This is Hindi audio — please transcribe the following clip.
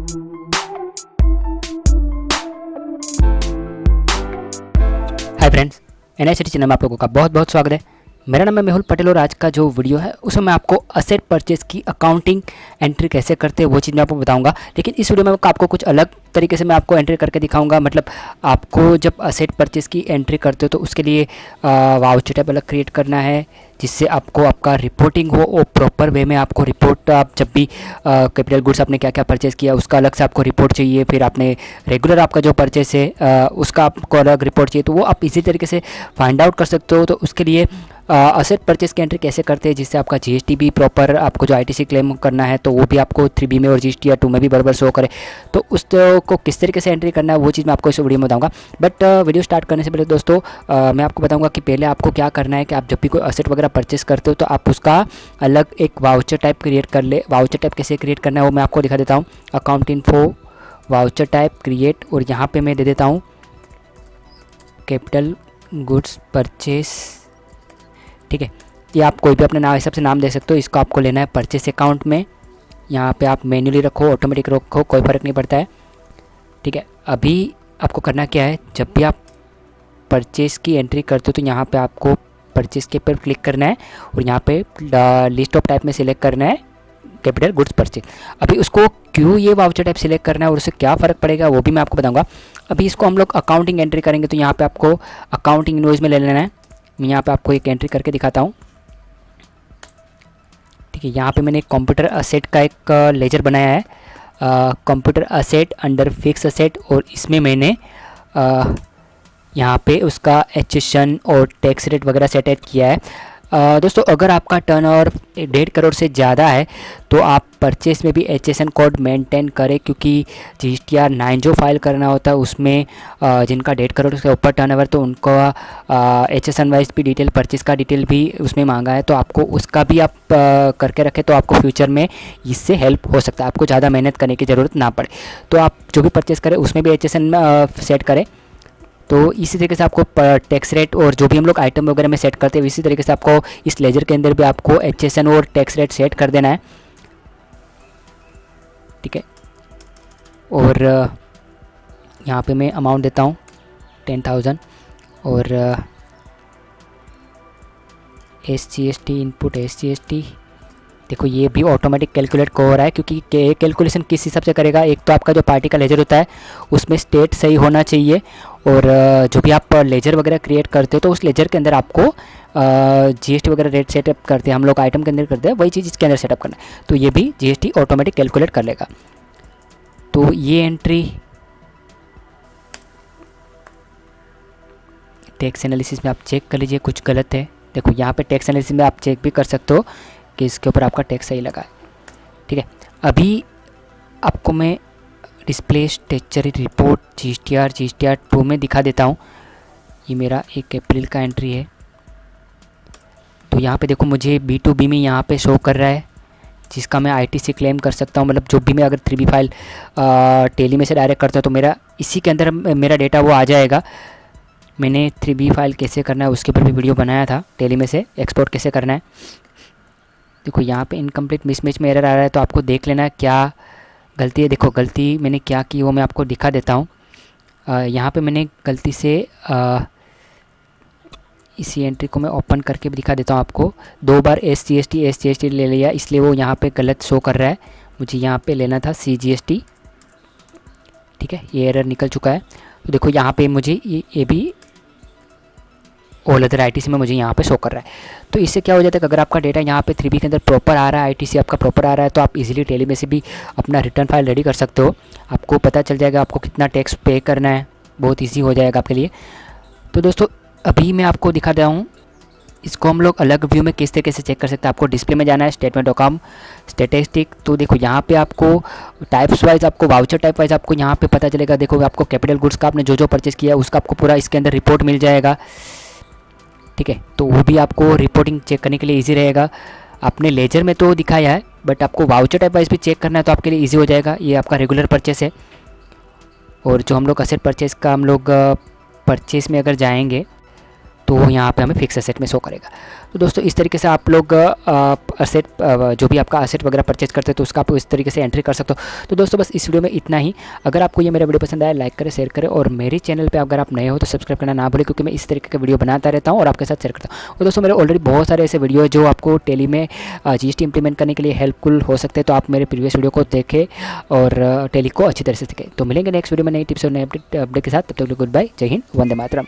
हाय फ्रेंड्स, एनआईसीटी चैनल में आप लोगों का बहुत बहुत स्वागत है। मेरा नाम है मेहुल पटेल और आज का जो वीडियो है उसमें मैं आपको असेट परचेज की अकाउंटिंग एंट्री कैसे करते हैं वो चीज़ मैं आपको बताऊंगा। लेकिन इस वीडियो में आपको कुछ अलग तरीके से मैं आपको एंट्री करके दिखाऊंगा। मतलब आपको जब असेट परचेज की एंट्री करते हो तो उसके लिए वाउचर टैब अलग क्रिएट करना है जिससे आपको आपका रिपोर्टिंग हो और प्रॉपर वे में आपको रिपोर्ट, आप जब भी कैपिटल गुड्स आपने क्या क्या परचेज़ किया उसका अलग से आपको रिपोर्ट चाहिए। फिर आपने रेगुलर आपका जो परचेस है उसका आपको अलग रिपोर्ट चाहिए, तो वो आप इसी तरीके से फाइंड आउट कर सकते हो। तो उसके लिए असेट परचेज की एंट्री कैसे करते हैं जिससे आपका जीएसटी भी प्रॉपर, आपको जो आईटीसी क्लेम करना है तो वो भी आपको 3B में और जीएसटी या 2 में भी बराबर शो करे। तो उस को किस तरीके से एंट्री करना है वो चीज़ मैं आपको इस वीडियो में बताऊंगा। बट वीडियो स्टार्ट करने से पहले दोस्तों मैं आपको बताऊंगा कि पहले आपको क्या करना है कि आप जब भी कोई असेट वगैरह परचेस करते हो तो आप उसका अलग एक वाउचर टाइप क्रिएट कर ले। वाउचर टाइप कैसे क्रिएट करना है वो मैं आपको दिखा देता हूँ। Account info voucher type create, और यहाँ पे मैं दे देता हूँ कैपिटल गुड्स परचेस। ठीक है, ये आप कोई भी अपने नाम हिसाब से नाम दे सकते हो। इसको आपको लेना है परचेस अकाउंट में। यहाँ पे आप मैन्युअली रखो, ऑटोमेटिक रखो, कोई फ़र्क नहीं पड़ता है। ठीक है, अभी आपको करना क्या है, जब भी आप परचेस की एंट्री करते हो तो यहाँ पे आपको परचेस के पर क्लिक करना है और यहाँ पे लिस्ट ऑफ टाइप में सिलेक्ट करना है कैपिटल गुड्स परचेज। अभी उसको क्यों ये वाउचर टाइप सिलेक्ट करना है और उससे क्या फ़र्क पड़ेगा वो भी मैं आपको बताऊंगा। अभी इसको हम लोग अकाउंटिंग एंट्री करेंगे तो यहाँ पे आपको अकाउंटिंग इनवॉइस में ले लेना है। मैं यहाँ पे आपको एक एंट्री करके दिखाता हूँ। ठीक है, यहाँ पे मैंने एक कंप्यूटर असेट का एक लेजर बनाया है, computer asset under fix asset, और इसमें मैंने यहाँ पे उसका एचएसएन और टैक्स रेट वगैरह सेट किया है। दोस्तों अगर आपका टर्नओवर 1.5 करोड़ से ज़्यादा है तो आप परचेस में भी एचएसएन कोड मेंटेन करें, क्योंकि जीएसटीआर 9 जो फाइल करना होता है उसमें जिनका 1.5 करोड़ से ऊपर टर्नओवर तो उनका एचएसएन वाइज भी डिटेल, परचेस का डिटेल भी उसमें मांगा है। तो आपको उसका भी आप करके रखें तो आपको फ्यूचर में इससे हेल्प हो सकता है, आपको ज़्यादा मेहनत करने की ज़रूरत ना पड़े। तो आप जो भी परचेस करें उसमें भी एचएसएन सेट करें। तो इसी तरीके से आपको टैक्स रेट और जो भी हम लोग आइटम वगैरह में सेट करते हैं इसी तरीके से आपको इस लेजर के अंदर भी आपको एचएसएन और टैक्स रेट सेट कर देना है। ठीक है, और यहाँ पे मैं अमाउंट देता हूँ 10,000 और SGST इनपुट SGST। देखो ये भी ऑटोमेटिक कैलकुलेट हो रहा है, क्योंकि कैलकुलेशन किस हिसाब से करेगा, एक तो आपका जो पार्टी का लेजर होता है उसमें स्टेट सही होना चाहिए, और जो भी आप लेजर वगैरह क्रिएट करते हो तो उस लेजर के अंदर आपको जीएसटी वगैरह रेट सेटअप करते हैं, हम लोग आइटम के अंदर करते हैं वही चीज़ इसके अंदर सेटअप करना है। तो ये भी जीएसटी ऑटोमेटिक कैलकुलेट कर लेगा। तो ये एंट्री टैक्स एनालिसिस में आप चेक कर लीजिए कुछ गलत है। देखो यहाँ पे टैक्स एनालिसिस में आप चेक भी कर सकते हो कि इसके ऊपर आपका टैक्स सही लगा है। ठीक है, अभी आपको मैं डिस्प्ले स्टेचरी रिपोर्ट जीएसटीआर 2 में दिखा देता हूँ। ये मेरा 1 अप्रैल का एंट्री है। तो यहाँ पे देखो मुझे B2B में यहाँ पे शो कर रहा है जिसका मैं आईटीसी क्लेम कर सकता हूँ। मतलब जो भी मैं अगर 3B फाइल टेली में से डायरेक्ट करता हूँ तो मेरा इसी के अंदर मेरा डेटा वो आ जाएगा। मैंने 3B फाइल कैसे करना है उसके ऊपर भी वीडियो बनाया था, टेली में से एक्सपोर्ट कैसे करना है। देखो यहाँ पे इनकम्प्लीट मिसमैच में एरर आ रहा है, तो आपको देख लेना क्या गलती है। देखो गलती मैंने क्या की वो मैं आपको दिखा देता हूँ। यहाँ पे मैंने गलती से इसी एंट्री को मैं ओपन करके भी दिखा देता हूँ आपको। 2 बार SGST ले लिया, इसलिए वो यहाँ पे गलत शो कर रहा है। मुझे यहाँ पे लेना था CGST। ठीक है, ये एरर निकल चुका है। तो देखो यहाँ पे मुझे ये भी ऑल अदर आईटीसी में मुझे यहाँ पे शो कर रहा है। तो इससे क्या हो जाता है कि अगर आपका डेटा यहाँ पे 3B के अंदर प्रॉपर आ रहा है, आईटीसी आपका प्रॉपर आ रहा है, तो आप इजीली टेली में से भी अपना रिटर्न फाइल रेडी कर सकते हो। आपको पता चल जाएगा आपको कितना टैक्स पे करना है, बहुत ईजी हो जाएगा आपके लिए। तो दोस्तों अभी मैं आपको दिखा रहा हूँ, इसको हम लोग अलग व्यू में किस तरीके से चेक कर सकते हैं। आपको डिस्प्ले में जाना है, स्टेटमेंट अकाउंट स्टैटिस्टिक। तो देखो यहाँ पे आपको टाइप्स वाइज, आपको वाउचर टाइप वाइज आपको यहाँ पे पता चलेगा। देखो आपको कैपिटल गुड्स का आपने जो जो परचेस किया उसका आपको पूरा इसके अंदर रिपोर्ट मिल जाएगा। ठीक है, तो वो भी आपको रिपोर्टिंग चेक करने के लिए इजी रहेगा। आपने लेजर में तो दिखाया है बट आपको वाउचर टाइप वाइज भी चेक करना है तो आपके लिए इजी हो जाएगा। ये आपका रेगुलर परचेस है, और जो हम लोग असेट परचेस का हम लोग परचेस में अगर जाएंगे तो वो यहाँ पे हमें फिक्स एसेट में शो करेगा। तो दोस्तों इस तरीके से आप लोग असेट जो भी आपका असेट वगैरह परचेज करते हैं तो उसका आप इस तरीके से एंट्री कर सकते हो। तो दोस्तों बस इस वीडियो में इतना ही। अगर आपको ये मेरा वीडियो पसंद आया लाइक करें, शेयर करें, और मेरे चैनल पे अगर आप नए हो तो सब्सक्राइब करना ना भूलें, क्योंकि मैं इस तरीके के वीडियो बनाता रहता हूँ और आपके साथ शेयर करता हूँ। और दोस्तों मेरे ऑलरेडी बहुत सारे ऐसे वीडियो है जो आपको टेली में जीएसटी इंप्लीमेंट करने के लिए हेल्पफुल हो सकते हैं। तो आप मेरे प्रीवियस वीडियो को देखें और टेली को अच्छी तरह से सीखें। तो मिलेंगे नेक्स्ट वीडियो में नई टिप्स और नए अपडेट के साथ। तब तक गुड बाय, जय हिंद, वंदे मातरम।